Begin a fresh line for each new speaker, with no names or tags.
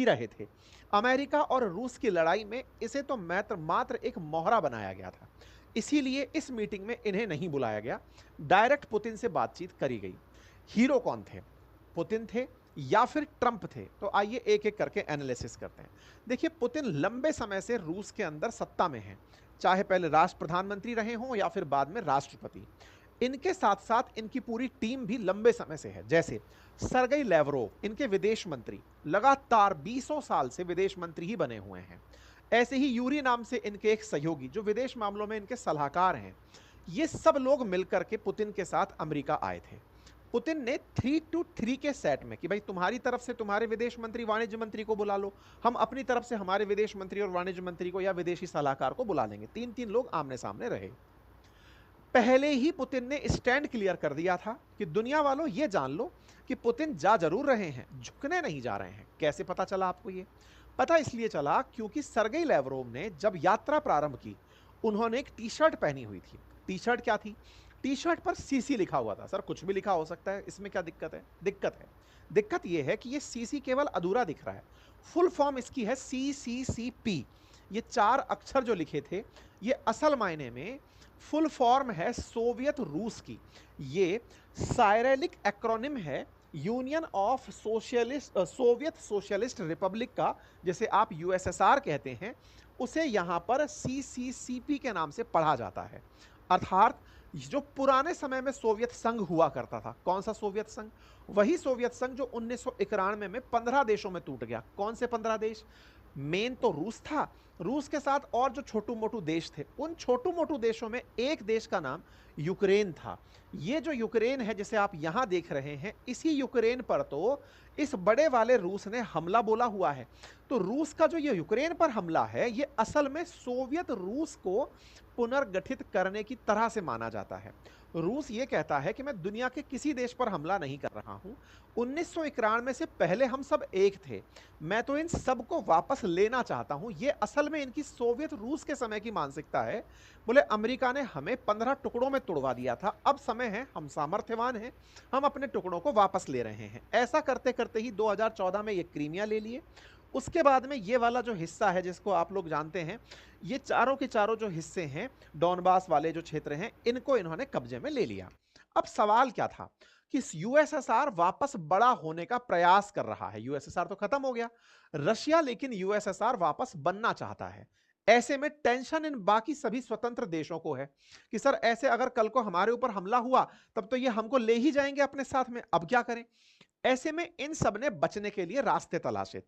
ही रहे थे। अमेरिका और रूस की लड़ाई में इसे तो मात्र मात्र एक मोहरा बनाया गया था। इसीलिए इस मीटिंग में इन्हें नहीं बुलाया गया। डायरेक्ट पुतिन से बातचीत करी गई। हीरो कौन थे? पुतिन थे या फिर ट्रंप थे? तो आइए एक एक करके एनालिसिस करते हैं। देखिए, पुतिन लंबे समय से रूस के अंदर सत्ता में हैं, चाहे पहले राष्ट्र प्रधानमंत्री रहे हों या फिर बाद में राष्ट्रपति। इनके साथ साथ इनकी पूरी टीम भी लंबे समय से है। जैसे सरगई लेवरोव, इनके विदेश मंत्री, लगातार 20 साल से विदेश मंत्री ही बने हुए हैं। ऐसे ही यूरी नाम से इनके एक सहयोगी जो विदेश मामलों में इनके सलाहकार हैं। ये सब लोग मिलकर के पुतिन के साथ अमेरिका आए थे। पुतिन ने 3-3 के सेट में कि भाई तुम्हारी तरफ से तुम्हारे विदेश मंत्री वाणिज्य मंत्री को बुला लो, हम अपनी तरफ से हमारे विदेश मंत्री और वाणिज्य मंत्री को या विदेशी सलाहकार को बुला लेंगे। 3-3 लोग आमने सामने रहे। पहले ही पुतिन ने स्टैंड क्लियर कर दिया था कि दुनिया वालों ये जान लो कि पुतिन जा जरूर रहे हैं, झुकने नहीं जा रहे हैं। कैसे पता चला आपको? ये पता इसलिए चला क्योंकि सरगई लेवरोव ने जब यात्रा प्रारंभ की, उन्होंने एक टी शर्ट पहनी हुई थी। टी शर्ट क्या थी? टी शर्ट पर सीसी लिखा हुआ था। सर कुछ भी लिखा हो सकता है, इसमें क्या दिक्कत है? दिक्कत यह है कि ये सीसी केवल अधूरा दिख रहा है। फुल फॉर्म इसकी है CCCP। ये 4 अक्षर जो लिखे थे, ये असल मायने में फुल फॉर्म है सोवियत रूस की। ये साइरेलिक एक्रोनिम है union of Soviet socialist Republic का, जिसे आप यूएसएसआर कहते हैं, उसे यहां पर CCCP के नाम से पढ़ा जाता है। अर्थात जो पुराने समय में सोवियत संघ हुआ करता था। कौन सा सोवियत संघ? वही सोवियत संघ जो 1991 में 15 देशों में टूट गया। कौन से 15 देश? मेन तो रूस था। रूस के साथ और जो छोटू मोटू देश थे, उन छोटू मोटू देशों में एक देश का नाम यूक्रेन था। ये जो यूक्रेन है जिसे आप यहां देख रहे हैं, इसी यूक्रेन पर तो इस बड़े वाले रूस ने हमला बोला हुआ है। तो रूस का जो ये यूक्रेन पर हमला है, ये असल में सोवियत रूस को पुनर्गठित करने की तरह से माना जाता है। रूस ये कहता है कि मैं दुनिया के किसी देश पर हमला नहीं कर रहा हूं। 1991 से पहले हम सब एक थे। मैं तो इन सबको वापस लेना चाहता हूं। ये असल में इनकी सोवियत रूस के समय की मानसिकता है। बोले अमेरिका ने हमें 15 टुकड़ों में तोड़वा दिया था, अब समय है, हम सामर्थ्यवान हैं, हम अपने टुकड़ों को वापस ले रहे हैं। ऐसा करते करते ही 2014 में ये क्रीमिया ले लिए। उसके बाद में ये वाला जो हिस्सा है जिसको आप लोग जानते हैं, ये चारों के चारों जो हिस्से हैं, डॉनबास वाले जो क्षेत्र हैं, इनको इन्होंने कब्जे में ले लिया। अब सवाल क्या था कि यूएसएसआर वापस बड़ा होने का प्रयास कर रहा है। यूएसएसआर तो खत्म हो गया, रशिया लेकिन यूएसएसआर वापस बनना चाहता है। ऐसे में टेंशन इन बाकी सभी स्वतंत्र देशों को है कि सर ऐसे अगर कल को हमारे ऊपर हमला हुआ तब तो ये हमको ले ही जाएंगे अपने साथ में, अब क्या करें? ऐसे में इन सब ने बचने के लिए रास्ते तलाशे।